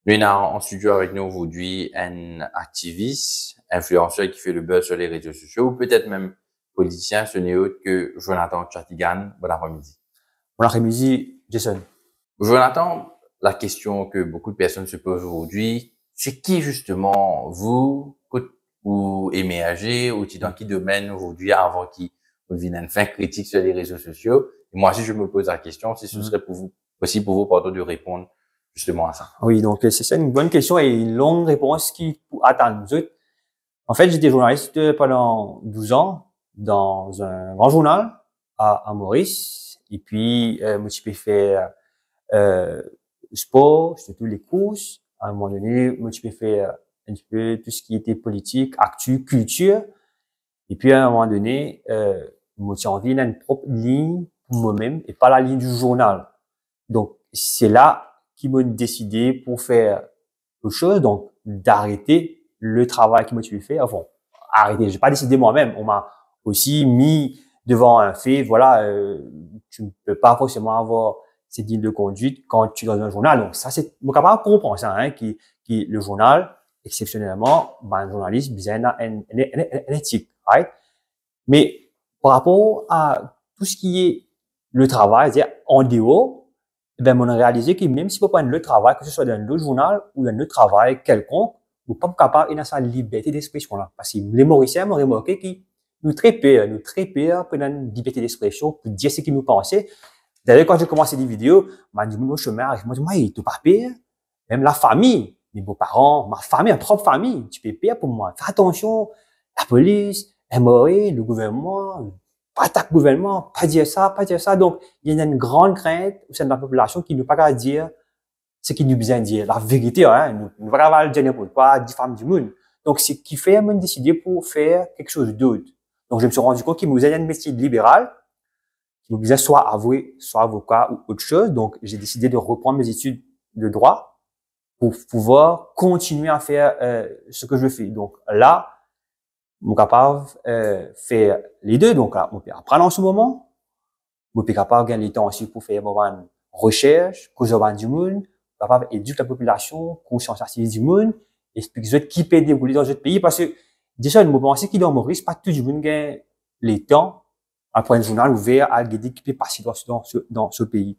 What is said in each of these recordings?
Nous avons en studio avec nous aujourd'hui un activiste, influenceur qui fait le buzz sur les réseaux sociaux, ou peut-être même politicien, ce n'est autre que Jonathan Chatigan. Bon après-midi. Bon après-midi, Jason. Jonathan, la question que beaucoup de personnes se posent aujourd'hui, c'est qui justement vous, ou aimez agir, ou dans qui domaine aujourd'hui avant qui vous devinez une fin critique sur les réseaux sociaux. Et moi, si je me pose la question, si ce serait pour vous, possible pour vous, pardon, de répondre justement à ça. Oui, donc c'est ça une bonne question et une longue réponse qui attend nous autres. En fait, j'étais journaliste pendant 12 ans dans un grand journal à Maurice. Et puis, moi, je peux faire sport, je fais tous les courses. À un moment donné, moi, je peux faire un petit peu tout ce qui était politique, actu, culture. Et puis, à un moment donné, moi, j'ai envie d'une propre ligne pour moi-même et pas la ligne du journal. Donc, c'est là qu'ils m'ont décidé pour faire autre chose, donc d'arrêter le travail qui m'a tué fait. Enfin, arrêter, j'ai pas décidé moi-même. On m'a aussi mis devant un fait, voilà, tu ne peux pas forcément avoir cette ligne de conduite quand tu es dans un journal. Donc, ça, c'est, mon capable de comprendre ça, hein, qui, le journal, exceptionnellement, ben, un journaliste, bien, une éthique, right? Mais, par rapport à tout ce qui est le travail, c'est-à-dire en dehors, ben, on a réalisé que même si on prend le travail, que ce soit dans le journal ou dans le travail quelconque, nous sommes pas capables de sa liberté d'expression là. Parce que les Mauriciens m'ont remarqué qu'ils nous très peur pour une liberté d'expression, pour dire ce qu'ils nous pensaient. D'ailleurs, quand j'ai commencé des vidéos, m'a dit, mon chemin, moi, il te pas peur. Même la famille, mes beaux-parents, ma famille, ma propre famille, tu peux peur pour moi. Fais attention, la police, MOE, le gouvernement, pas attaquer le gouvernement, pas dire ça, pas dire ça. Donc, il y a une grande crainte au sein de la population qui ne peut pas dire ce qu'il nous besoin de dire. La vérité, hein, nous ne pouvons pas dire n'importe quoi, diffamer du monde. Donc, c'est ce qui fait, moi, décider pour faire quelque chose d'autre. Donc, je me suis rendu compte qu'il me faisait un métier libéral, qui me disait soit avoué, soit avocat ou autre chose. Donc, j'ai décidé de reprendre mes études de droit pour pouvoir continuer à faire ce que je fais. Donc, là, je capable faire les deux. Donc, là, on peut apprendre en ce moment. Je suis capable de gagner le temps aussi pour faire une recherche, causer du monde, capable d'éduquer la population, conscientiser du monde, expliquer aux autres qui peut dérouler dans d'autres pays. Parce que, déjà, je pense qu'il est en Maurice, pas tout le monde gagne les temps, après un journal ouvert, à guider qui peut passer dans ce pays.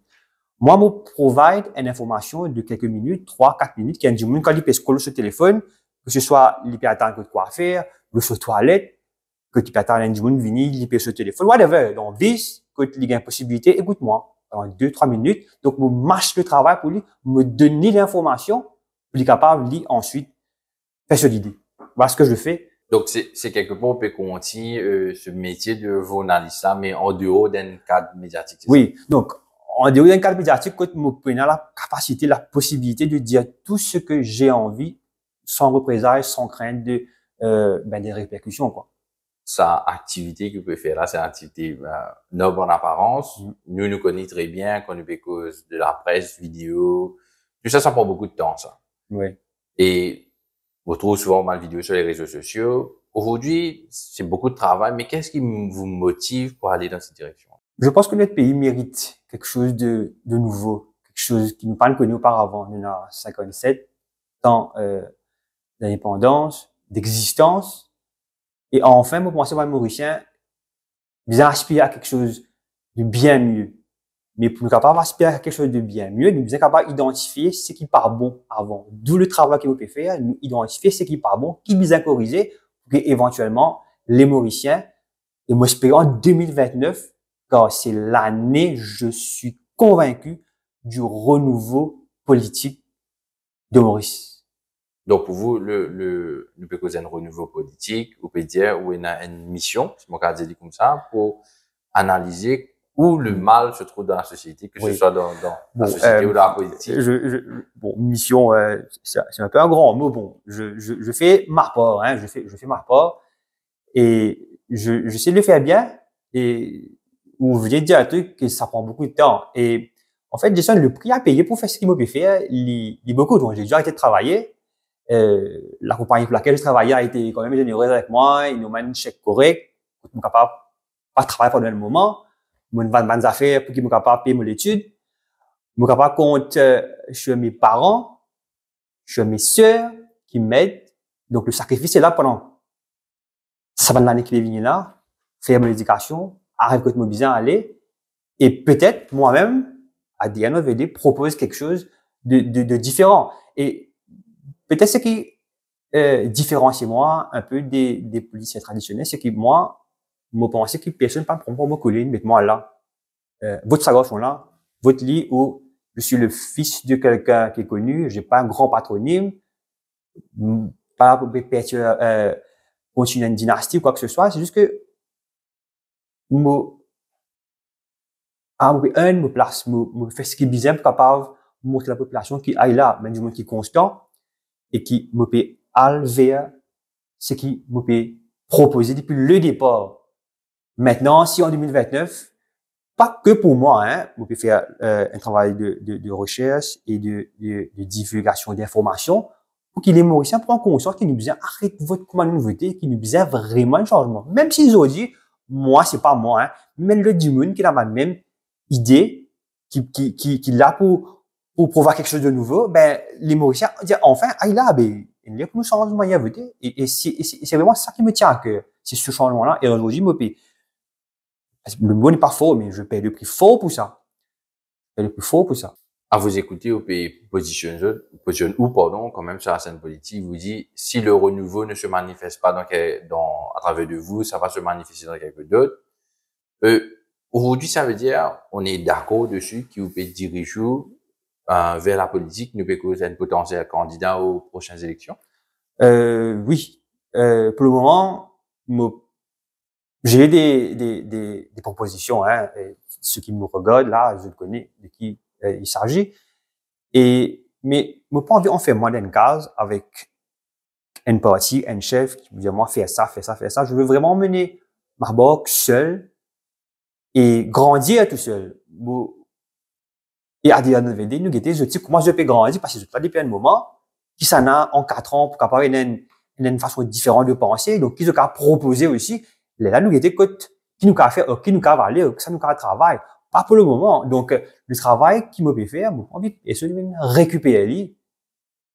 Moi, je provide une information de quelques minutes, 3-4 minutes, qui a du monde quand il peut scroller sur le téléphone, que ce soit, il peut attendre que quoi faire, le sur toilette, que tu peux attendre du monde venir, il peut sur le téléphone, whatever. Donc, 10, que tu as une possibilité, écoute-moi, pendant 2-3 minutes. Donc, je marche le travail pour lui, me donner l'information, pour lui capable, lui, ensuite, faire sur l'idée. Voilà ce que je fais. Donc, c'est quelque part, on peut continuer ce métier de journaliste, mais en dehors d'un cadre médiatique. Oui, donc, en dehors d'un cadre médiatique, quand je prends la capacité, la possibilité de dire tout ce que j'ai envie, sans représailles, sans crainte de des répercussions, quoi. Sa activité que vous pouvez faire là, c'est une activité noble en apparence. Nous connaissons très bien, qu'on nous cause de la presse, vidéo. Tout ça, ça prend beaucoup de temps, ça. Oui. Et vous trouvez souvent mal vidéo sur les réseaux sociaux. Aujourd'hui, c'est beaucoup de travail, mais qu'est-ce qui vous motive pour aller dans cette direction? Je pense que notre pays mérite quelque chose de nouveau, quelque chose qui nous pas connu auparavant. Nous avons 57 ans d'indépendance, d'existence. Et enfin, moi, penser à Mauricien, nous aspirer à quelque chose de bien mieux. Mais pour nous capables d'aspirer à quelque chose de bien mieux, nous sommes capables d'identifier ce qui part bon avant. D'où le travail que vous pouvez faire, nous identifier ce qui part bon, qui nous a corrigé, pour que éventuellement, les Mauriciens, et moi, j'espère en 2029, car c'est l'année, je suis convaincu, du renouveau politique de Maurice. Donc, pour vous, nous peut causer un renouveau politique, ou peut dire, ou une mission, c'est mon cas de dire comme ça, pour analyser où le mal se trouve dans la société, que ce soit dans la société ou dans la politique. Bon, mission, c'est un peu un grand mot. Bon, je fais ma part, hein, je fais ma part, et je sais le faire bien, et ou je vais dire un truc que ça prend beaucoup de temps. Et en fait, déjà, le prix à payer pour faire ce qu'il m'a pu faire, il est beaucoup. Donc, j'ai déjà arrêté de travailler. La compagnie pour laquelle je travaillais a été quand même généreuse avec moi. Ils nous m'a un chèque correct. Je suis capable pas travailler pendant le moment. Je me vends des affaires pour qu'ils soient capables de payer mon étude. Je suis capable de compte sur mes parents. je suis mes sœurs qui m'aident. Donc, le sacrifice est là pendant ça va de l'année qui est venue là, faire mon éducation, arrive que je bien aller, et peut-être moi-même, à the end of the day, propose quelque chose de différent. Et peut-être ce qui différencie moi un peu des policiers traditionnels, c'est que moi, je pensais que personne ne prend pour me coller, mettez-moi là. Votre saga sont là, votre lit où je suis le fils de quelqu'un qui est connu, j'ai pas un grand patronyme, pas pour continuer une dynastie ou quoi que ce soit, c'est juste que me place, me fait ce qui est bizarre pour capable montrer la population qui aille là, mais du monde qui est constant et qui me peut aller vers ce qui me peut proposer depuis le départ. Maintenant, si en 2029, pas que pour moi, hein, on peut faire un travail de recherche et de divulgation d'informations pour que les Mauriciens prennent conscience qu'ils nous besoin arrêter de voter comme une nouveauté, qu'ils nous besoin vraiment un changement. Même s'ils ont dit, moi, c'est pas moi, hein, mais le du monde qui a la même idée, qui l'a pour prouver quelque chose de nouveau, ben, les Mauriciens disent, enfin, là, ben, il y a pour nous changer de manière de voter. Et c'est vraiment ça qui me tient à cœur. C'est ce changement-là. Et aujourd'hui, moi, le mot n'est pas faux, mais je paye le prix fort pour ça. Je paye le prix fort pour ça. À vous écouter, au pays positionne ou, pardon, quand même sur la scène politique, vous dit, si le renouveau ne se manifeste pas à travers de vous, ça va se manifester dans quelqu'un d'autre. Aujourd'hui, ça veut dire, on est d'accord dessus, qui vous peut diriger, vers la politique, nous peut causer un potentiel candidat aux prochaines élections? Oui. Pour le moment, j'ai des propositions, hein. Et ceux qui me regardent, là, je connais de qui il s'agit. Mais pas envie, on fait moins d'une case avec une partie, un chef qui me dit, moi, fais ça. Je veux vraiment mener ma barque seul et grandir tout seul. Et à dire, nous je dis, comment je peux grandir parce que je depuis un moment, qui s'en a en 4 ans pour qu'après, une façon différente de penser. Donc, qui nous a proposé aussi, là, nous guetter qui nous a fait, qui nous a valé, que ça nous a travaillé. Pas pour le moment. Donc, le travail qui me peut faire, moi, envie, et celui de récupérer,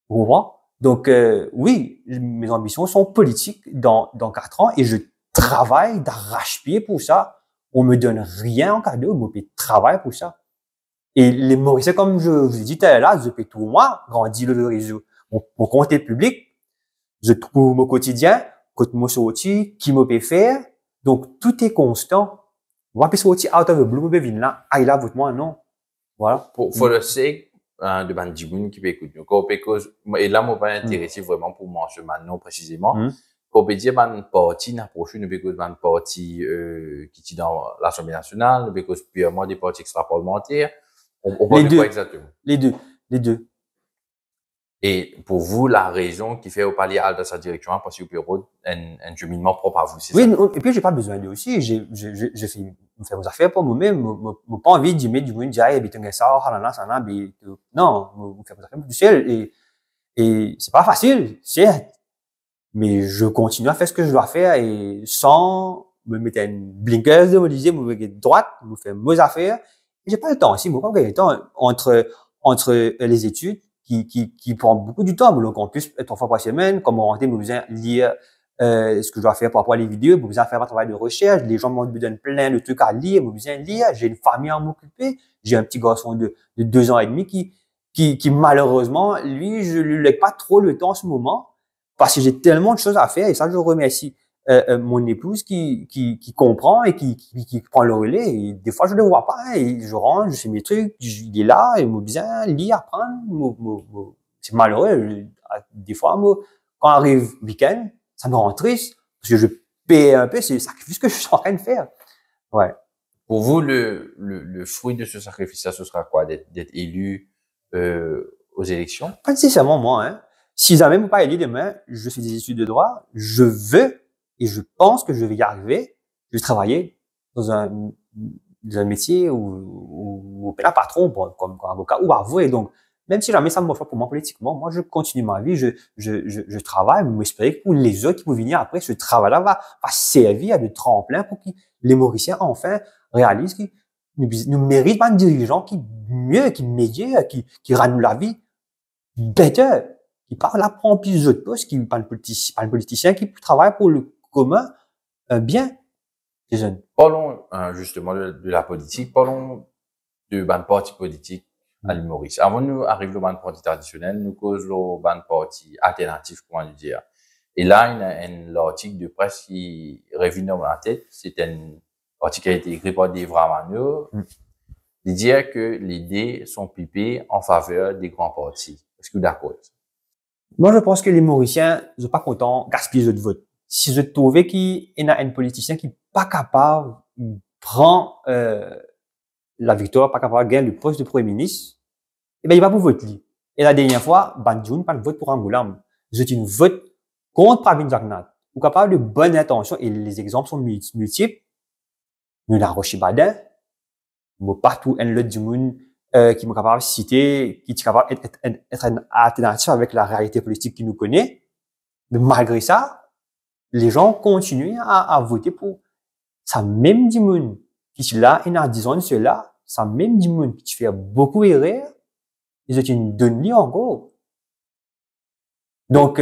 vous comprenez? Donc, oui, mes ambitions sont politiques dans 4 ans et je travaille d'arrache-pied pour ça. On me donne rien en cadeau, moi, je travaille pour ça. Et les Mauriciens, comme je vous ai dit tout à l'heure, je peux tout moi, grandir le réseau. Mon compte est public. Je trouve mon quotidien, quand moi sorti, qui me peut faire. Donc, tout est constant. On va pas sortir out of the blue, mais là, là, vote-moi, non. Voilà. For the sake, de Bandjiboun qui peut écouter. Et là, moi, pas intéressé vraiment pour moi, ce maintenant, précisément. Qu'on peut dire, ban parti, n'approche, nous peut ban parti, qui est dans l'Assemblée nationale, nous peut purement des partis extra-parlementaires. On parle de quoi exactement? Les deux. Et pour vous, la raison qui fait au palais à sa direction, parce que vous pouvez un cheminement propre à vous, c'est ça? Oui, ça? Et puis j'ai pas besoin d'eux aussi. J'ai fait vos affaires pour moi-même. J'ai pas envie d'y mettre du monde, dire, ça, non, vous faites vos affaires tout seul. Et c'est pas facile, certes. Mais je continue à faire ce que je dois faire et sans me mettre une blinkers de me dire, me mettre droite, me faire mes affaires. J'ai pas le temps aussi, moi, pas le temps entre les études qui prend beaucoup du temps. Donc, en plus, 3 fois par semaine, comme on me besoin lire, ce que je dois faire par rapport à les vidéos, me besoin faire un travail de recherche. Les gens me donnent plein de trucs à lire, me besoin lire. J'ai une famille à m'occuper. J'ai un petit garçon de 2 ans et demi qui malheureusement, lui, je lui laisse pas trop le temps en ce moment parce que j'ai tellement de choses à faire et ça, je remercie mon épouse qui comprend et qui prend le relais. Et des fois, je le vois pas. Hein, et je range, je fais mes trucs, il est là, et me bien lire, apprendre. C'est malheureux. Des fois, quand arrive le week-end, ça me rend triste parce que je paie un peu, c'est le sacrifice que je suis en train de faire. Ouais. Pour vous, le fruit de ce sacrifice, ce sera quoi? D'être élu aux élections? Pas nécessairement moi. Hein. Si jamais je ne pas élu demain, je fais des études de droit, je veux et je pense que je vais y arriver. Je vais travailler dans un métier où un patron comme avocat ou avoué. Donc, même si jamais ça me marche pas pour moi politiquement, moi, je continue ma vie, je travaille, mais j'espère que pour les autres qui vont venir après, ce travail-là va servir à de tremplin pour que les Mauriciens, enfin, réalisent qu'ils nous méritent pas un dirigeant qui mieux, qui meilleur, qui rend la vie better, qui parle là prend plus d'autres postes, qui parle politicien, qui travaille pour le commun, bien, les jeunes. Parlons justement de la politique, parlons de ban parti politique à l'île Maurice. Avant nous arriver au ban parti traditionnel, nous causons le ban parti alternatif, comment le dire. Et là, il y a un article de presse qui revient dans ma tête. C'est un article qui a été écrit par Dave Ramano. Il dit que les dés sont pipés en faveur des grands partis. Est-ce que vous êtes d'accord? Moi, je pense que les Mauriciens ne sont pas contents de gaspiller de vote. Si je trouvais qu'il y a un politicien qui n'est pas capable de prendre la victoire, pas capable de gagner le poste de Premier ministre, eh ben, il va pour voter. Et la dernière fois, Banjoun, pas de vote pour Angoulême. Je dis une vote contre Pravin Jagnat. Ou capable de bonnes intentions, et les exemples sont multiples. Nous, la Rochibadin, partout, un lot du monde, qui est capable de citer, qui est capable d'être une alternative avec la réalité politique qui nous connaît. Mais malgré ça, les gens continuent à voter pour ça même du monde qui est là, et en disant cela, ça même du monde qui fait beaucoup erreur, ils ont une donnée encore. Donc,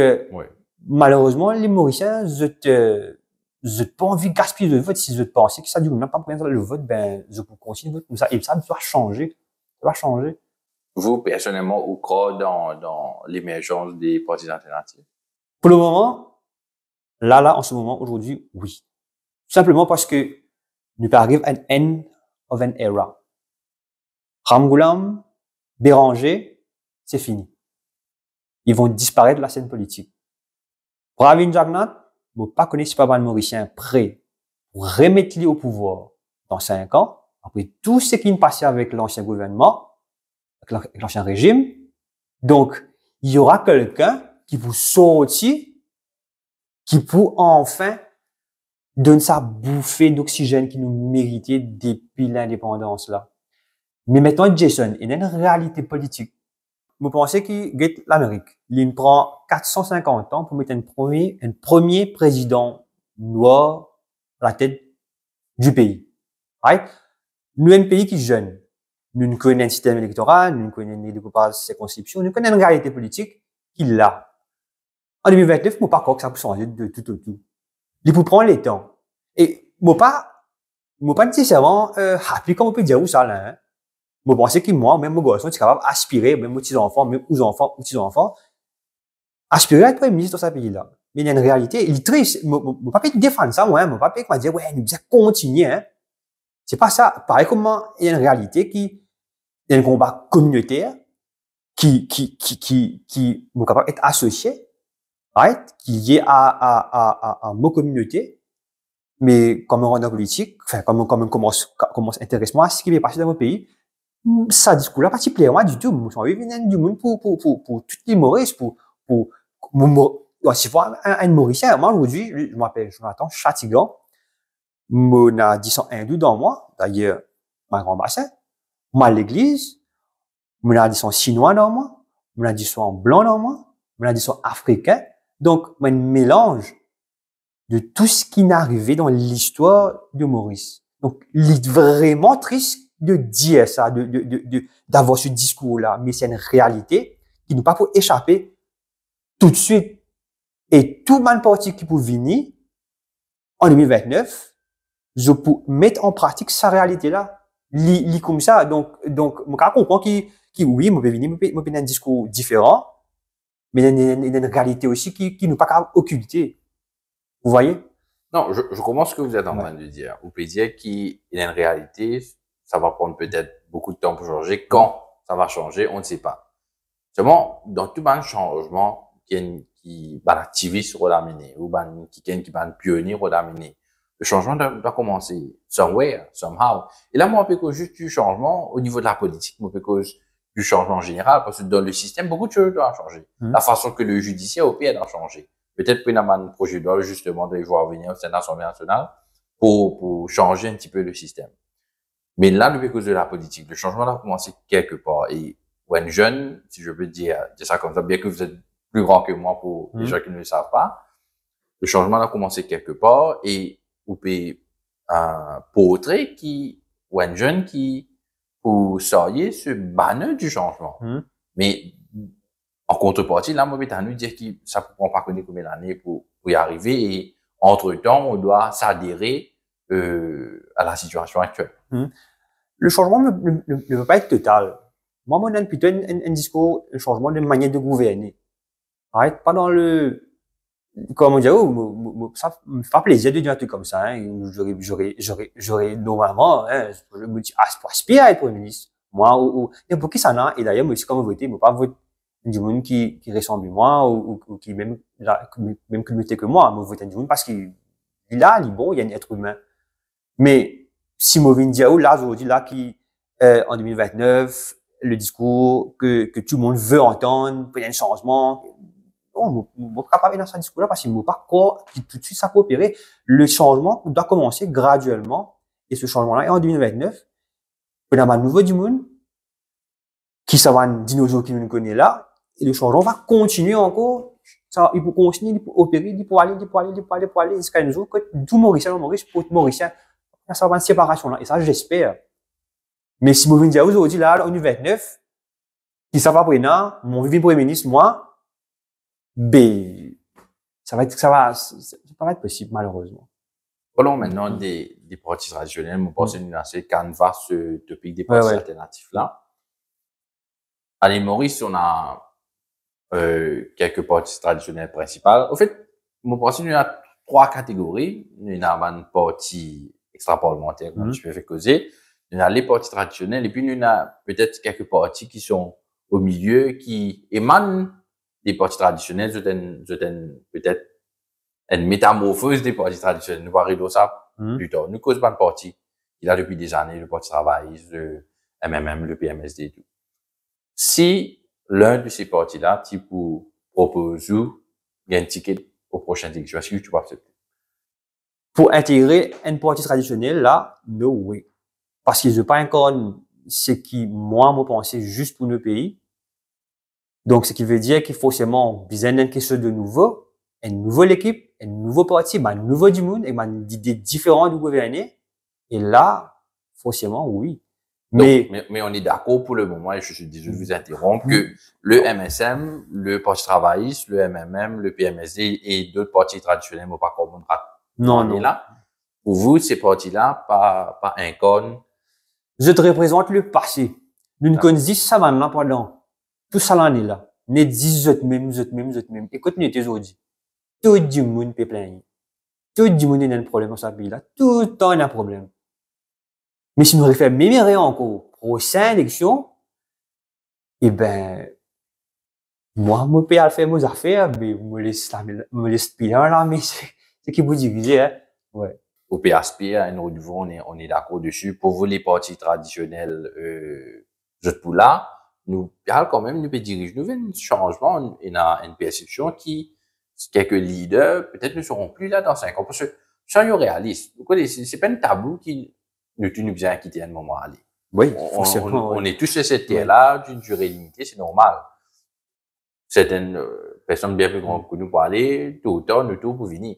malheureusement, les Mauriciens, je pas envie de gaspiller le vote. Si je pensais que ça du même pas pour le vote, ben, je peux continuer le vote comme ça. Et ça doit changer. Ça doit changer. Vous, personnellement, au croire dans l'émergence des partis alternatifs? Pour le moment, en ce moment, aujourd'hui, oui. Tout simplement parce que nous arrivons à un end of an era. Ramgoulam, Béranger, c'est fini. Ils vont disparaître de la scène politique. Pravin Jagnat, vous ne connaissez pas le Mauricien prêt pour remettre-les au pouvoir dans 5 ans, après tout ce qui est passé avec l'ancien gouvernement, avec l'ancien régime. Donc, il y aura quelqu'un qui vous sortir, qui pour enfin donner sa bouffée d'oxygène qui nous méritait depuis l'indépendance là. Mais maintenant, Jason, il y a une réalité politique. Vous pensez qu'il guette l'Amérique. Il prend 450 ans pour mettre un premier président noir à la tête du pays. Right? Nous, un pays qui est jeune. Nous connaissons un système électoral, nous connaissons des découpages de circonscriptions, nous connaissons une réalité politique qui est là. En 2029, je ne pas croire que ça peut changer de tout au tout. Il faut prendre les temps. Et, moi pas nécessairement, happy, comme on peut dire, où ça, là, hein. Moi, pensez que moi, même mon garçon, est capable d'aspirer, même aux petits-enfants, même aux enfants, aux petits-enfants, aspirer à être premier ministre dans ce pays-là. Mais il y a une réalité, il est triste. Mon papa défendre ça, moi, mon papa dire, ouais, nous devons continuer, hein. C'est pas ça. Pareil comment il y a une réalité il y a un combat communautaire qui est capable d'être associé, right? Qui est lié à nos communautés. Mais comme on rentre en politique, enfin, comme on commence intéressement à ce qui est passé dans mon pays, ça discours-là, pas plaît moi du tout. Moi, j'ai envie du monde pour toutes les Maurice, si vous un Mauricien, moi, aujourd'hui, je m'appelle Jonathan Chatigan. Moi, on a 10 hindous dans moi. D'ailleurs, ma grand bassin. Moi, à l'église. Moi, on a 10 chinois dans moi. Moi, on a 10 blancs dans moi. Moi, on a 10 africains. Donc, moi, un mélange de tout ce qui n'est arrivé dans l'histoire de Maurice. Donc, il est vraiment triste de dire ça, d'avoir ce discours-là, mais c'est une réalité qui nous pas pour échapper tout de suite. Et tout mal parti qui peut venir en 2029, je peux mettre en pratique sa réalité-là, comme ça. Donc, moi, je comprends oui, moi, peut venir, moi, peut un discours différent, mais il y a une réalité aussi qui nous pas capable occulter. Vous voyez? Non, je comprends ce que vous êtes en train de dire. Vous pouvez dire qu'il y a une réalité, ça va prendre peut-être beaucoup de temps pour changer. Quand ça va changer, on ne sait pas. Seulement, dans tout ban changement, qui va activiste redamener, ou qui va pionnier redamener, le changement doit commencer somewhere, somehow. Et là, moi, on peut cause juste du changement au niveau de la politique, moi, on peut cause du changement général, parce que dans le système, beaucoup de choses doivent changer. La façon que le judiciaire au pays doit changer. Peut-être qu'il y a un projet de loi, justement, de voir venir au Sénat, Assemblée nationale, pour changer un petit peu le système. Mais là, depuis cause de la politique, le changement a commencé quelque part. Et, when jeune, si je peux dire ça comme ça, bien que vous êtes plus grand que moi pour les gens qui ne le savent pas, le changement a commencé quelque part et vous pouvez, portrait qui, when jeune qui, pour savoir ce banner du changement. Mais, En contrepartie, là, moi, nous dire que ça prend pas connaître combien d'années pour y arriver et entre-temps, on doit s'adhérer à la situation actuelle. Le changement ne peut pas être total. Moi, moi, plutôt un discours, un changement de manière de gouverner. Arrête pas dans le, comme on dit, oh, ça me fait plaisir de dire un truc comme ça, hein. J'aurais, normalement, hein, je me dis, aspire à être Premier ministre. Moi, et pour qui ça n'a, et d'ailleurs, moi aussi, quand je vote, je ne pas voter du monde qui ressemble à moi, ou qui même communauté que moi, je vote du monde parce qu'il est là, il est bon, il y a un être humain. Mais, si Movin Diaou, là, aujourd'hui, là, qui, en 2029, le discours que tout le monde veut entendre, qu'il y a un changement, non, je ne pas dans ce discours-là parce qu'il ne pas quoi, tout de suite, ça peut opérer. Le changement doit commencer graduellement, et ce changement-là est en 2029. On a un nouveau du monde, qui ça va un dinosaure qui nous connaît là, et le changement va continuer encore. Ça, il peut continuer, il peut opérer, il peut aller, jusqu'à un jour que tout Mauricien, pour être Mauricien, ça va une séparation là, et ça, j'espère. Mais si Movin Diaou, aujourd'hui, là, en 2029, qui ça va prendre, mon vivi Premier ministre, moi, ben, ça va pas être possible, malheureusement. Parlons maintenant des partis traditionnels. Moi, pense que c'est canevas, ce topic des partis alternatifs là. À l'île Maurice, on a, quelques partis traditionnels principaux. Au fait, moi, pense qu'il y a 3 catégories. Il y a un parti extra-parlementaire, comme tu peux faire causer. Il y a les partis traditionnels, et puis il y a peut-être quelques partis qui sont au milieu, qui émanent des partis traditionnels, peut-être une métamorphose des partis traditionnels. Nous parlons de ça plus tard. Nous causons pas de parti. Il a depuis des années, le Parti travailliste, le MMM, le PMSD et tout. Si l'un de ces partis-là, tu propose ou un ticket aux prochaines élections, est-ce que tu vas accepter? Pour intégrer un parti traditionnel, là, no way. Parce que je pas encore ce qui, moi, me pensais juste pour le pays. Donc, ce qui veut dire qu'il faut forcément besoin d'un quelque chose de nouveau, une nouvelle équipe, un nouveau parti, un nouveau du monde, et une idée différente du gouverner. Et là, forcément, oui. Mais on est d'accord pour le moment, et je suis désolé de vous interrompre, que le MSM, le Parti travailliste, le MMM, le PMSD et d'autres partis traditionnels, pas comme non. Là. Pour vous, ces partis-là, pas incarnent. Je te représente le passé. Nous ne connaissons ça maintenant pendant tout ça l'année là. Nous disons même. Écoute, nous étions aujourd'hui. Tout le monde peut plaindre. Tout le monde a un problème dans ce pays-là. Tout le temps, il y a un problème. Mais si nous refaisons même rien encore, prochaine élection, eh ben, moi, je peux faire mes affaires, mais me laisse pilon là, mais c'est qui vous dirigez, hein. Ouais. Au PSP, à un niveau, on est d'accord dessus. Pour vous, les partis traditionnels, pour là, nous, quand même, nous peut diriger, nous, un changement, une perception qui, quelques leaders, peut-être ne seront plus là dans 5 ans. Parce que, soyons réalistes. C'est pas un tabou qui, nous bien quitter à un moment aller. Oui, on est tous sur cette terre-là, d'une durée limitée, c'est normal. Certaines personnes bien plus grandes que nous pour aller, tout autant, nous tout pour venir.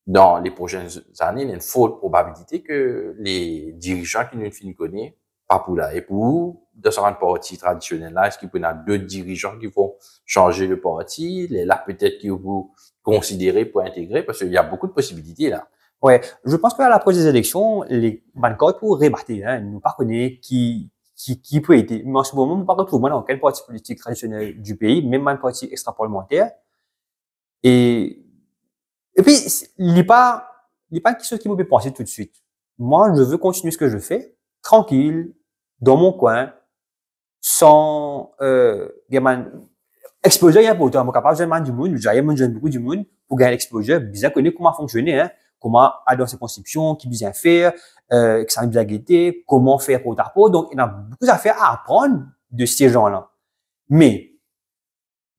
Dans les prochaines années, il y a une forte probabilité que les dirigeants qui nous connaissent, pas pour là. Et pour, dans ce parti traditionnel là, est-ce qu'il peut y avoir d'autres dirigeants qui vont changer le parti? Là, peut-être qu'ils vont considérer pour intégrer, parce qu'il y a beaucoup de possibilités là. Ouais, je pense qu'à l'approche des élections, les banques pour rebattre, hein, nous pas connaître qui peut être. Mais en ce moment, nous pas retrouver dans quel parti politique traditionnel du pays, même un parti extra-parlementaire. Et puis, il n'est pas quelque chose qui me fait penser tout de suite. Moi, je veux continuer ce que je fais, tranquille, dans mon coin, sans, exposure, il y a pour toi, moi, capable, j'aime du monde, j'aime beaucoup du monde, pour gagner l'exposure, bien connaître comment fonctionner, hein, comment aller dans ces conceptions, qui bien faire, que ça bien guetter, comment faire pour ta peau. Donc, il y a beaucoup d'affaires à apprendre de ces gens-là. Mais,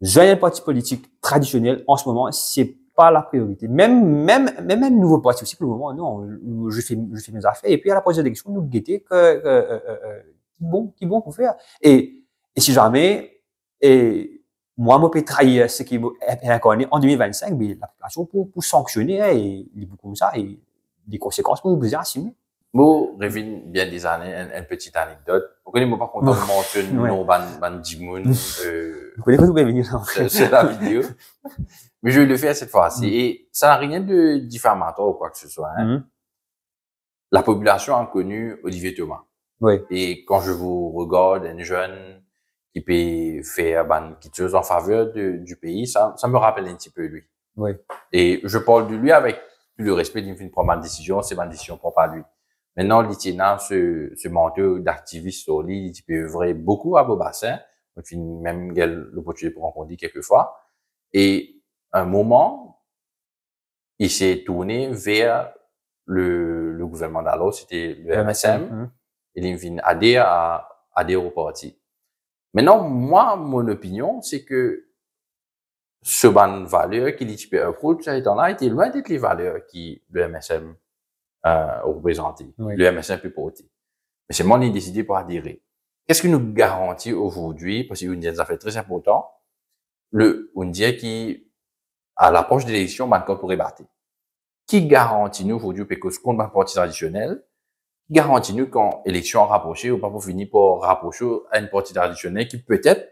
joindre un parti politique traditionnel, en ce moment, c'est pas la priorité. Même un nouveau parti aussi, pour le moment, non, je fais mes affaires, et puis à la prochaine élection, nous guetter qui bon pour faire. Et si jamais, moi, je peux trahir ce qui est incarné en 2025, mais la population pour sanctionner, et beaucoup comme ça, et les conséquences pour vous assumer. Moi, revient bien des années, une petite anecdote. Vous connaissez, moi, par contre, on mentionne nos ban Jimoun, Vous connaissez pas d'où venir là, sur la vidéo. Mais je vais le faire cette fois-ci. Mm. Et ça n'a rien de diffamatoire ou quoi que ce soit, hein. Mm. La population a connu Olivier Thomas. Oui. Et quand je vous regarde, un jeune qui peut faire quelque chose en faveur du pays, ça me rappelle un petit peu lui. Oui. Et je parle de lui avec tout le respect d'une prend ma décision, c'est ma décision propre à lui. Maintenant, l'itinéraire, ce manteau d'activiste sur lui, il peut œuvrer beaucoup à Beaubassin. Même l'opportunité pour rencontrer quelquefois. Et un moment, il s'est tourné vers le gouvernement d'alors, c'était le MSM. Il est venu adhérer au parti. Maintenant, moi, mon opinion, c'est que ce ban valeur qu'il dit approach, ça étant là, était loin d'être les valeurs qui le MSM représentait. Oui. Le MSM peut porter. Mais c'est moi qui ai décidé pour adhérer. Qu'est-ce qui nous garantit aujourd'hui, parce que ça fait très important, on dit qui, à l'approche de l'élection, maintenant pourrait battre. Qui garantit nous aujourd'hui, parce que ce qu'on va parti traditionnel, qui garantit nous quand élection rapprochée, ou pas pour finir par rapprocher à une partie traditionnelle qui peut-être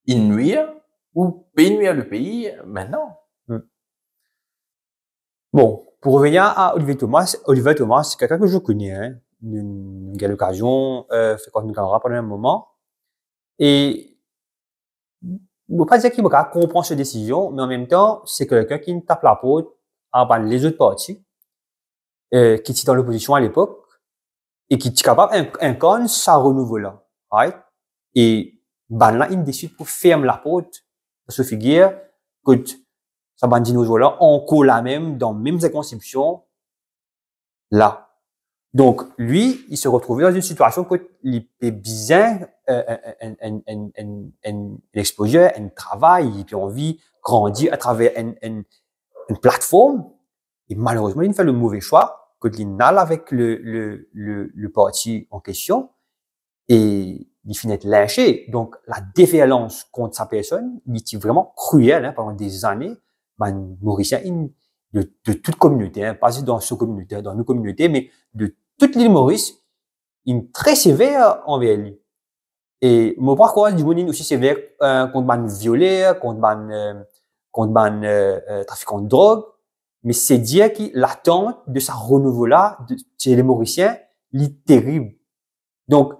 nuire ou peut nuire le pays maintenant. Bon, pour revenir à Olivier Thomas, c'est quelqu'un que je connais, hein, d'une occasion, fait quand nous camarades pendant un moment. Et, je ne veux pas dire qu'il comprend cette décision, mais en même temps, c'est quelqu'un qui nous tape la peau à les autres partis, qui était dans l'opposition à l'époque, et qui est capable d'incarner sa renouveau-là, right? Et, là, il décide pour fermer la porte, pour se figure, que, ça bandino là, encore la même, dans la même circonscription, là. Donc, lui, il se retrouvait dans une situation que il est bien, un exposure, un travail, et puis envie grandir à travers une plateforme. Et malheureusement, il fait le mauvais choix, que il n'aille avec le parti en question, et il finit lynché. Donc, la déferlance contre sa personne, il était vraiment cruel, hein, pendant des années. Mauricien, de toute communauté, hein, pas dans ce communauté, dans nos communautés, mais de toute l'île Maurice, il est très sévère envers lui. Et, moi, pourquoi, du monde aussi sévère, contre ban violé, contre ban trafiquant de drogue, mais c'est dire que l'attente de sa renouveau-là, chez les Mauriciens, est terrible. Donc,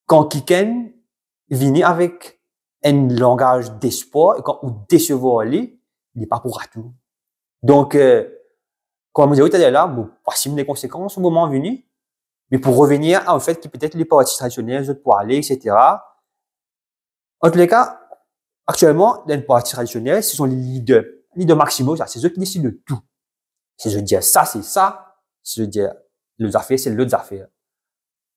quand quelqu'un vient avec un langage d'espoir, et quand on décevoir lui, il n'est pas pour à tout. Donc, comme je disais là, bon, voici les conséquences au moment venu. Mais pour revenir à, en fait, que peut-être les partis traditionnels, les autres pour aller, etc. En tous les cas, actuellement, dans les partis traditionnels, ce sont les leaders. Les leaders maximaux, c'est eux qui décident de tout. Si je dis ça, c'est ça. Si je dis l'autre affaire, c'est l'autre affaire.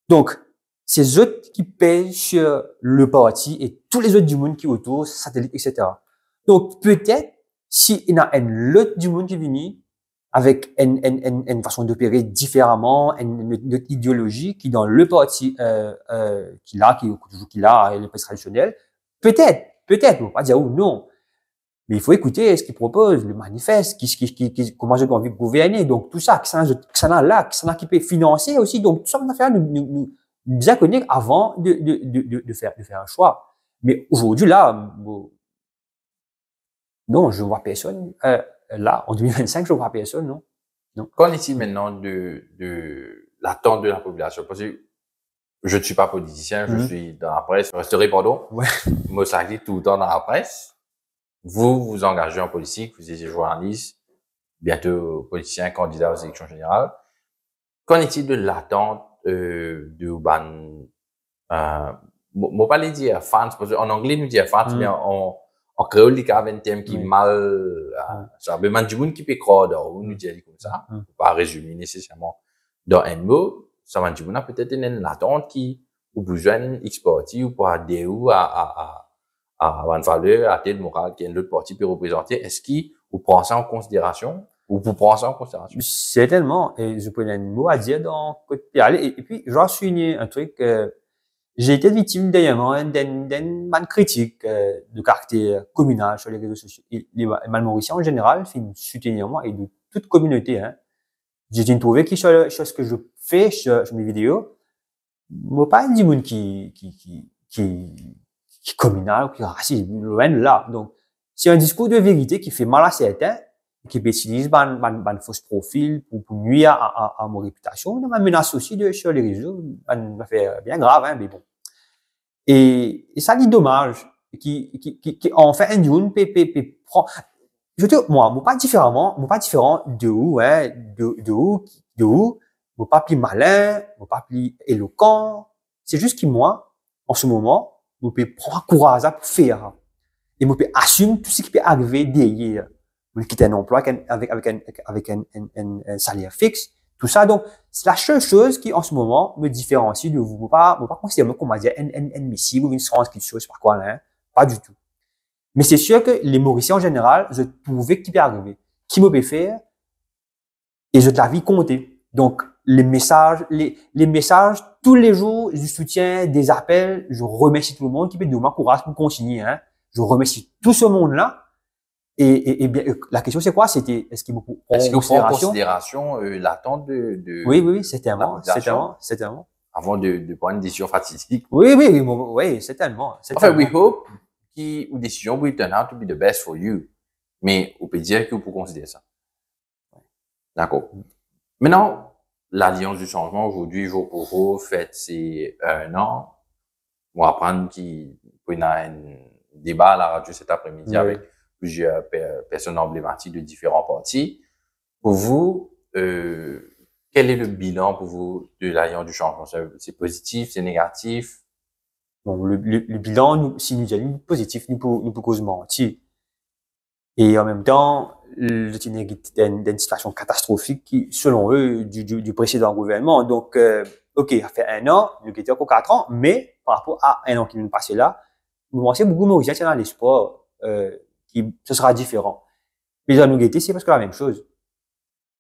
Donc, c'est eux qui pèsent sur le parti et tous les autres du monde qui est autour, satellites, etc. Donc, peut-être, s'il y a un autre du monde qui vient, avec une façon d'opérer différemment, une idéologie qui dans le parti qu'il a le parti traditionnel, peut-être, on va pas dire ou non, mais il faut écouter ce qu'il propose, le manifeste, comment j'ai envie de gouverner, donc tout ça, que ça a qui peut financer aussi, donc tout ça on a fait nous bien connaître avant de faire un choix. Mais aujourd'hui là, bon, non, je vois personne. Là, en 2025, je vois personne, non. Qu'en est-il maintenant de l'attente de la population? Parce que je ne suis pas politicien, je suis dans la presse. Je resterai, pardon. Ouais. Moi, ça dit tout le temps dans la presse. Vous vous engagez en politique, vous êtes journaliste, bientôt politicien, candidat aux élections générales. Qu'en est-il de l'attente de moi pas les dire fans, parce qu'en anglais nous dit fans, mais en créole, il y a un thème qui est mal, ça veut dire du monde qui peut croire, ou nous dire comme ça, pas résumer nécessairement dans un mot, ça veut dire peut-être une attente qui, ou besoin exporter, ou pour adhérer à une valeur, à telle morale, qui est l'autre parti peut représenter. Est-ce qu'il, vous prenez ça en considération, ou vous prenez ça en considération? Certainement. Et je prenais un mot à dire dans côté aller. Et puis, je vais souligner un truc, j'ai été victime d'ailleurs d'une critique de caractère communal sur les réseaux sociaux. Et les Malmauriciens en général finissent soutenir moi et de toute communauté, hein, j'ai trouvé que sur ce que je fais sur mes vidéos, moi pas du monde qui communal ou qui raciste, loin de là. Donc, c'est un discours de vérité qui fait mal à certains, qui utilise ban faux profil pour nuire à mon réputation. On m'a menacé aussi sur les réseaux, m'a fait bien grave, hein, mais bon. Et ça dit dommage, qui en fait un jour, prend, je te, moi pas différent de où, hein, de où, moi pas plus malin, moi pas plus éloquent. C'est juste que moi, en ce moment, je peux prendre courage pour faire. Et je peux assumer tout ce qui peut arriver derrière. Je quitter un emploi avec un salaire fixe. Tout ça. Donc, c'est la seule chose qui, en ce moment, me différencie de vous. Je ne pas considérer comme, on va dire, un messie ou une science quelque chose, par quoi, là, hein. Pas du tout. Mais c'est sûr que les Mauriciens, en général, je trouvais qu'il peut arriver. Qui me peut faire? Et je de la vie compter. Donc, les messages, tous les jours, du soutien, des appels, je remercie tout le monde qui peut donner courage pour continuer, hein. Je remercie tout ce monde-là. Et bien, la question c'est quoi? C'était, est-ce qu'il prend en considération l'attente de oui, certainement. Avant de prendre une décision fatidique. Oui, certainement. Enfin, we hope une décision will turn out to be the best for you. Mais on peut dire que vous pouvez considérer ça. D'accord. Maintenant, l'Alliance du changement, aujourd'hui, jour pour jour, fête ses 1 an. On va prendre pour un débat à la radio cet après-midi avec plusieurs personnes emblématiques de différents partis. Pour vous, quel est le bilan pour vous de l'Alliance du changement? C'est positif, c'est négatif? Bon, le bilan, si nous disons positif, nous pouvons cause mentir. Et en même temps, c'est une situation catastrophique qui, selon eux, du précédent gouvernement. Donc, ok, ça fait 1 an, nous étions encore 4 ans, mais par rapport à 1 an qui nous passait là, nous pensons beaucoup de Mauriciens dans l'espoir ce sera différent. Mais dans nous guetter, c'est parce que la même chose.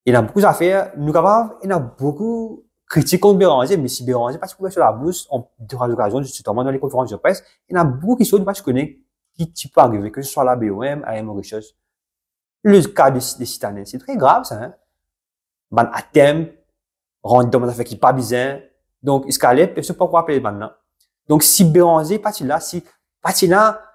Il y a beaucoup d'affaires, il y a beaucoup critiques contre Béranger, mais si Béranger passe sur la blouse, on aura l'occasion, justement, dans les conférences de presse, il y en a beaucoup qui sont pas se connaissent, qui peut arriver, que ce soit la BOM, à Mauritius. Le cas des citadins, c'est très grave, ça, hein. Ban à thème, rendre dans des affaires qui pas bizarre. Donc, escalade, personne ne peut pas appeler maintenant. Donc, si Béranger parti là,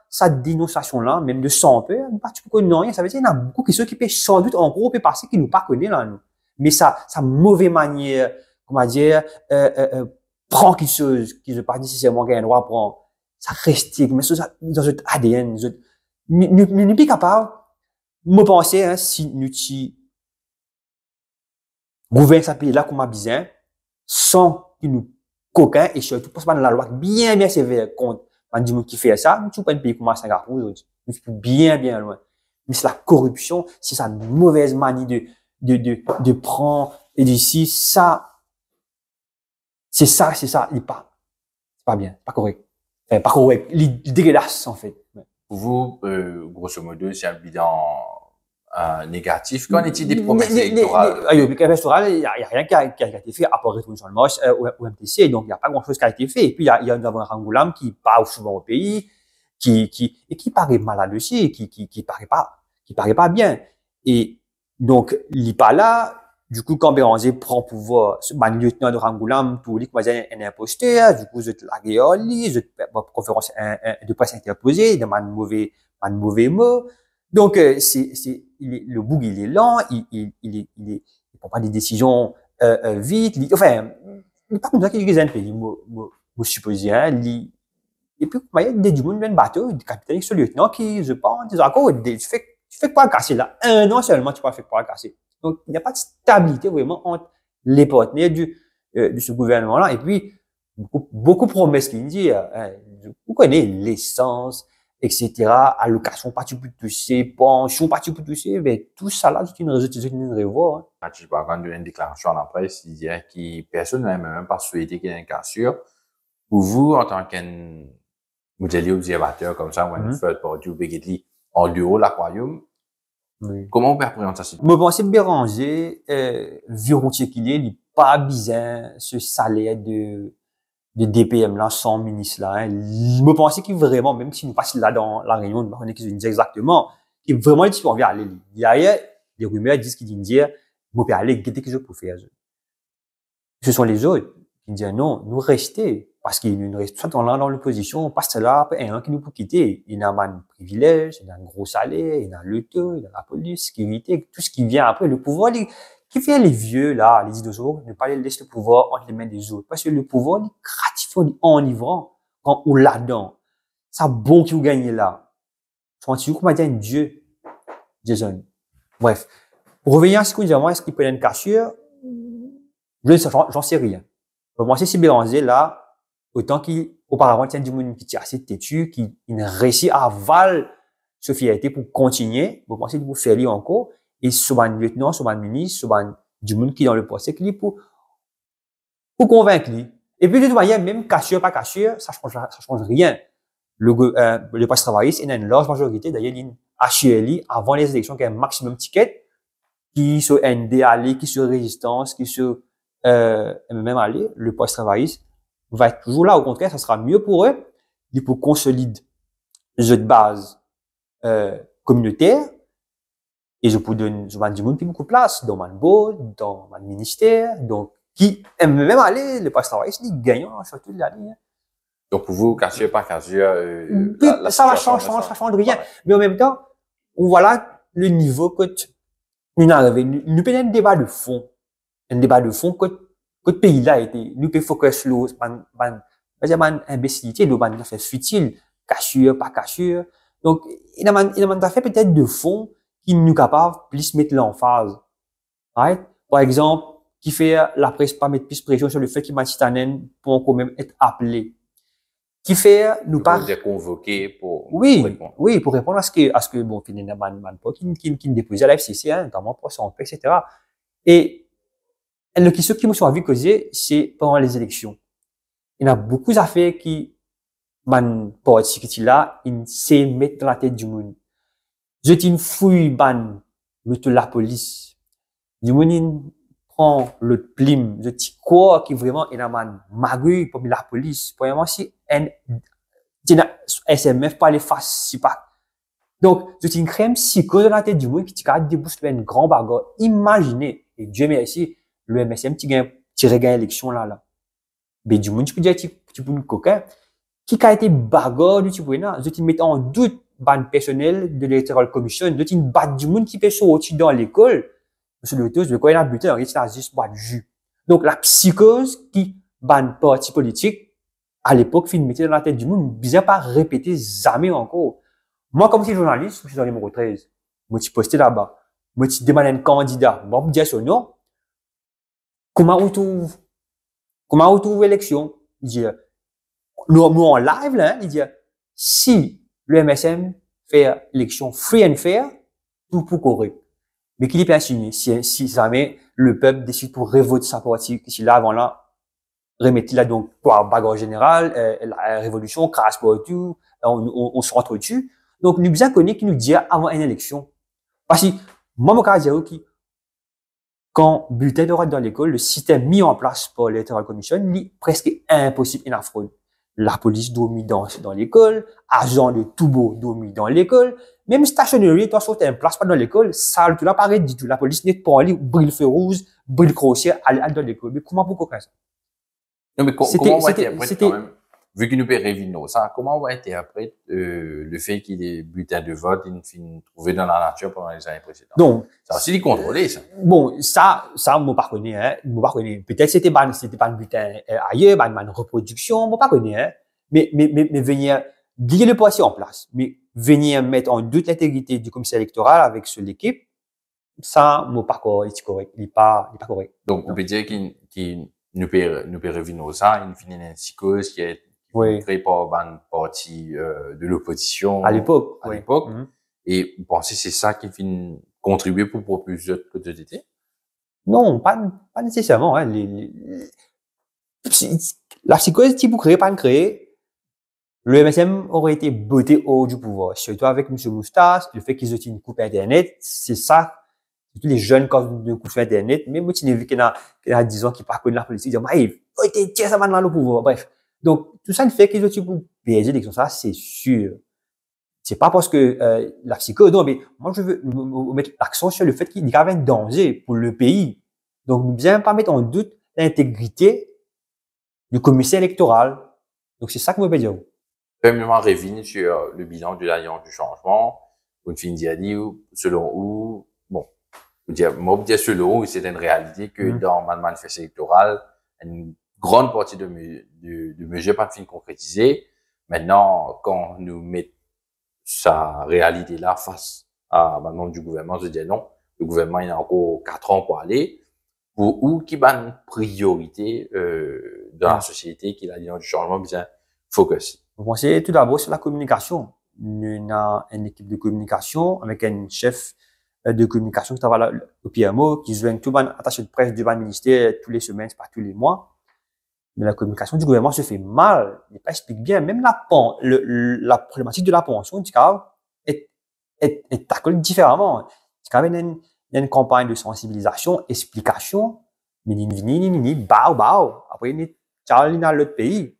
sa dénonciation-là, même de 100 peu, pas tu peux non, ça veut dire qu'il y en a beaucoup qui sont qui peuvent sans doute en gros, peut passer qui nous pas connaît là, nous. Mais sa mauvaise manière, comment dire, prend quelque chose qui ne pas nécessairement qu'il y a un droit à prendre. Ça reste, mais ça, dans notre ADN, nous pas capable, me penser, hein, si nous, gouverne ce pays-là comme un bizarre, sans qu'il nous coquin et surtout, pas dans la loi bien sévère contre un monde qui fait ça, tu peux pas un pays comme Singapour, bien loin. Mais c'est la corruption, c'est sa mauvaise manie de prendre et d'ici, c'est ça, c'est pas bien, pas correct. Enfin, pas correct, il dégueulasse, en fait. Pour vous, grosso modo, c'est un bilan négatif. Qu'en est-il des promesses électorales? Les promesses électorales, il y a rien qui a été fait à part retourner sur le marché au MTC, donc il n'y a pas grand-chose qui a été fait. Et puis il y a nous avons un Rangoulam qui parle souvent au pays, qui paraît malade aussi, qui paraît pas bien. Et donc il n'est pas là. Du coup, quand Béranger prend pouvoir, le lieutenant de Rangoulam pour lui, un imposteur, du coup, je te la guéole, je te conférence de presse interposée, de mauvais mots. Donc, le boug, il est lent, il prend pas des décisions, vite, enfin, il n'est pas comme ça qu'il y a un pays, moi, supposé, hein, et puis, il y a des monde, un bateau, du capitaine, ce lieutenant qui, je pense, des accords, tu fais quoi casser là? 1 an seulement, tu peux faire quoi casser. Donc, il n'y a pas de stabilité vraiment entre les partenaires de ce gouvernement-là. Et puis, beaucoup de promesses qu'il dit, vous connaissez l'essence, etc., allocation, pas tu peux toucher, pension, pas tu peux toucher, mais tout ça là, c'est une révolte, hein. Tu parles d'une déclaration à la presse, il dit que personne n'a même pas souhaité qu'il y ait une cassure. Pour vous, en tant qu'un modèle observateur comme ça, ou un third party ou Begedli, en dehors de l'aquarium, oui. Comment on peut appréhender ça? Je pense que Béranger, vu routier qu'il est, il n'est pas bizarre, ce salaire de DPM là, sans ministre là, hein. Je pense qu'il vraiment, même si nous passons là dans la réunion, nous ne qu'ils disent exactement, qu'il vraiment, il envie d'aller. Il y a des rumeurs qui disent qu'il dit dire, moi, puis aller guetter que je peux faire. Ce sont les autres qui disent non, nous rester. Parce qu'il nous reste, soit on est dans l'opposition, on passe là, après, un qui nous peut quitter. Il a un privilège, il a un gros salaire, il a le taux, il a la police, sécurité, tout ce qui vient après, le pouvoir, qui fait les vieux, là, les dinosaures, ne pas les laisser le pouvoir entre les mains des autres. Parce que le pouvoir, il est gratifiant, il est enivrant. Quand on l'a dedans, ça bon qui vous gagnez là. Senti comment dire un Dieu, Jason. Bref. Pour revenir à ce qu'on disait avant, est-ce qu'il peut y avoir une cassure? J'en sais rien. Pour moi, c'est Bélanger, là, autant qu'auparavant, il y a du monde qui est assez têtu, qui réussit à avaler sa fierté pour continuer. Pour penser pour faire lui encore. Et sur un lieutenant, sur un ministre, sur un du monde qui est dans le poste, c'est pour convaincre lui. Et puis, de toute manière, même cassure, pas cassure, ça change rien. Le poste travailliste, il y a une large majorité, d'ailleurs, il y a une HULI avant les élections qui a un maximum de tickets, qui sur NDALI, qui sur résistance, qui sur, même aller, le poste travailliste va être toujours là. Au contraire, ça sera mieux pour eux. Il faut consolider les autres bases, communautaires. Et je peux donner, je vais du monde qui beaucoup de place dans mon board, dans mon ministère, donc, qui aime même aller, le poste travailliste, il gagne, surtout l'année. Donc, pour vous, cassure, pas cassure, ça va change rien. Ouais. Mais en même temps, on voit là le niveau que nous arrivons. Nous peut un débat de fond. Un débat de fond que le pays là a été, nous peut focus sur, imbécilité, nous peut faire futile, cassure, pas cassure. Donc, il a fait peut-être de fond qui nous capable plus mettre l'emphase. Right? Par exemple, qui fait la presse pas mettre plus pression sur le fait qu'il m'a titanen pour quand même être appelé. Qui fait nous pas convoqué pour répondre. Oui, pour répondre à ce que bon finalement qui déposait à la FCC, hein, notamment pour son paix, etc. Et le question qui me sont vu causer, c'est pendant les élections. Il y a beaucoup d'affaires qui man parti qui là, il s'est mettre dans la tête du monde. Je une fouille ban de la police. Du monde prend le plim, je dis quoi qui vraiment est man magouille pour la police. Premièrement, si un SMF pas les face, c'est pas. Donc, c'est une crème psycho dans la tête du monde qui t'a déboussolé une grande bagarre. Imaginez, et Dieu merci, le MSM qui regagne l'élection là. Mais du monde, tu peux dire, tu peux une coquin, qui a été bagarre du type là, je mets en doute ban personnel de l'Electoral Commission, de une batte du monde qui peut sortir dans l'école. Monsieur le taux, je crois, il a buté, il a juste boire du jus. Donc, la psychose qui ban parti politique, à l'époque, film mettait dans la tête du monde, bizarre pas répéter jamais encore. Moi, comme si journaliste, je suis dans le numéro 13. Moi, tu postais là-bas. Moi, tu demandes un candidat. Moi, je me dis son nom. Comment on trouve l'élection? Il dit, nous en live, là, il dit, si le MSM fait l'élection free and fair, tout pour correct. Mais qu'il est bien signé. Si jamais le peuple décide pour révoter sa partie, si là, avant là, remettre là, donc, pour bagarre générale, la révolution, crasse pour tout, on se rentre dessus. Donc, nous bien connu qui nous dit avant une élection. Parce que, moi, mon cas, qui, quand bulletin de vote dans l'école, le système mis en place par l'Electoral Commission, est presque impossible et fraude. La police doit dans l'école, agent de Toubo doit dans l'école, même stationnerie, toi, sauter un place pas dans l'école, ça, tout là, pareil, du tout. La police n'est pas en ligne, brille feu rouge, brille crochet, aller dans l'école. Mais comment pourquoi ça? Non, mais comment on va interpréter quand même, vu qu'il nous peut réviner ça, comment on va interpréter le fait qu'il y ait des bulletins de vote, une fin trouvés dans la nature pendant les années précédentes? Donc, ça aussi, il contrôlé, ça. Bon, ça, moi, pas connais, hein. Moi, pas connais. Peut-être c'était pas un bulletin ailleurs, une reproduction, moi, pas connais, hein. Mais venir, lier le poisson en place. Mais venir mettre en doute l'intégrité du commissaire électoral avec l'équipe, ça, moi, pas correct, il est pas correct. Donc, on peut dire qu'il nous peut revenir ça, une fin d'une psychose qui est créée par une partie de l'opposition à l'époque. Et vous pensez que c'est ça qui finit contribuer pour propulser que de d'été? Non, pas nécessairement. Hein. La psychose, si vous créez, pas créer, le MSM aurait été botté haut du pouvoir. Surtout avec M. Moustache, le fait qu'ils aient une coupe Internet, c'est ça. Tous les jeunes quand de coupe sur Internet, même moi, tu n'as vu qu'il y a 10 ans qui partent de la politique, ils disent, il faut être tiens, ça va dans le pouvoir. Bref. Donc, tout ça ne fait qu'ils ont pour piéger l'élection, ça, c'est sûr. c'est pas parce que la psycho, non, mais moi je veux mettre l'accent sur le fait qu'il y a un danger pour le pays. Donc, ne bien pas mettre en doute l'intégrité du commissaire électoral. Donc, c'est ça que je veux dire. Premièrement, revenir sur le bilan de l'Alliance du changement. Une fin d'y dire, selon où, bon, moi, dire selon où, c'est une réalité que dans ma manifeste électorale, une grande partie de mesures pas de fin concrétisées. Maintenant, quand nous mettons sa réalité-là face à maintenant du gouvernement, je dis non, le gouvernement, il a encore 4 ans pour aller, pour où qui va une priorité, dans la société, qui est l'Alliance du changement, bien focus. Vous pensez tout d'abord sur la communication. On a une équipe de communication avec un chef de communication qui travaille au PMO, qui joue tout le attaché de presse devant le ministère tous les semaines, pas tous les mois. Mais la communication du gouvernement se fait mal. Il pas explique bien. Même la problématique de la pension, est taclée différemment. Il y a une campagne de sensibilisation, explication, mais bao. Après, il y a dans l'autre pays.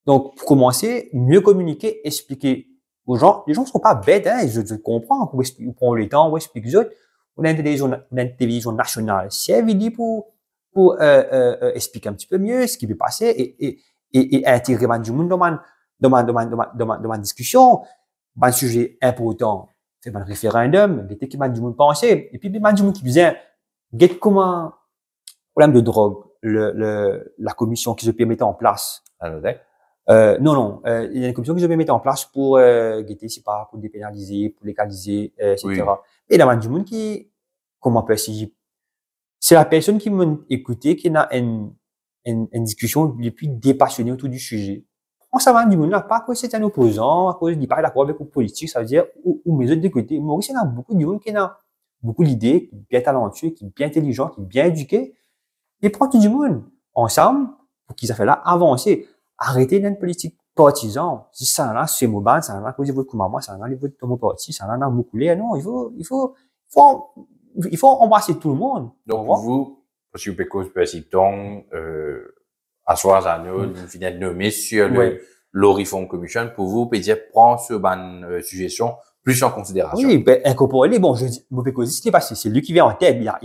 Donc, pour commencer, mieux communiquer, expliquer aux gens. Les gens ne sont pas bêtes, hein. Je comprends. On prend le temps, on explique aux autres. On a une télévision nationale. C'est vidéo pour expliquer un petit peu mieux ce qui peut passer et intégrer du monde dans ma discussion. Un sujet important, c'est un référendum, mais qui m'a du monde penser. Et puis, m'a du monde qui vient, get comment, problème de drogue, la commission qui se peut mettre en place. Non, il y a une commission qui se peut mettre en place pour, guetter, c'est pas, pour dépénaliser, pour légaliser, etc. Oui. Et il y a du monde qui, comment peut essayer. C'est la personne qui m'a écouté, qui a une discussion les plus dépassionnée autour du sujet. On s'en va du monde là, pas à cause c'est un opposant, à cause il parle d'accord avec le politique, ça veut dire, ou mes autres de côté. Maurice, il y a beaucoup de monde qui a beaucoup d'idées, qui est bien talentueux, qui est bien intelligent, qui est bien éduqué. Et prends tout du monde ensemble pour qu'ils aient là avancer. Arrêtez d'être politique partisan. Si ça là, c'est mon ban, ça là, cause votre maman, ça là, les votes de mon parti, ça là, mon coulé. Non, il faut embrasser tout le monde. Donc, pour vous, parce que Pécos Persipton, à soir, nous finit de nommer sur l'Orifon Commission, pour vous, peut dire, prendre ce ban, suggestion plus en considération. Oui, ben, incorporer, bon, je dis, mon Pécos, c'est lui qui vient en tête. Il y a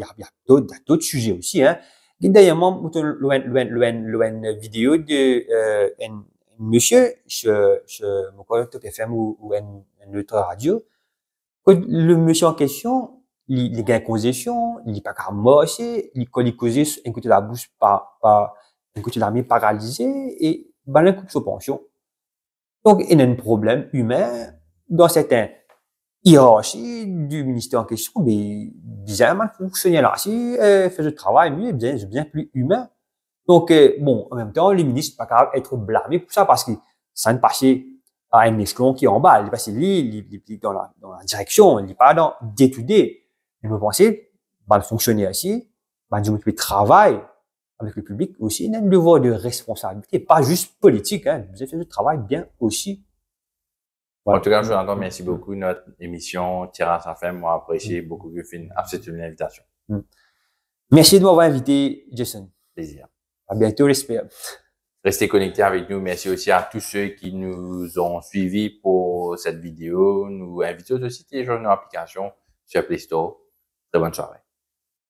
d'autres sujets aussi, hein. D'ailleurs, moi, une vidéo de, un monsieur, mon collègue Top FM ou une autre radio. Le monsieur en question, il gagne concession, il n'est pas qu'à marcher, il cause un côté de la bouche un côté de la main paralysée et, ben, un coup de sa pension. Donc, il y a un problème humain dans certaines hiérarchies du ministère en question, mais bizarrement, fonctionner là, si, fait le travail, mieux, bien plus humain. Donc, bon, en même temps, les ministres pas capable d'être blâmés pour ça parce que ça ne passait à un échelon qui est en bas. Il est passé dans la direction, il n'est pas dans day-to-day. Je me pensais, le fonctionnaire ici, du travail avec le public aussi, il y a un devoir de responsabilité, pas juste politique, hein. Vous avez fait le travail bien aussi. Voilà. En tout cas, je vous entends, merci beaucoup. Notre émission tire à sa fin. Moi, apprécié beaucoup que Finn accepte l'invitation. Merci de m'avoir invité, Jason. Plaisir. À bientôt, j'espère. Restez connectés avec nous. Merci aussi à tous ceux qui nous ont suivis pour cette vidéo. Nous invitons aussi à télécharger nos applications sur Play Store. Très bonne soirée.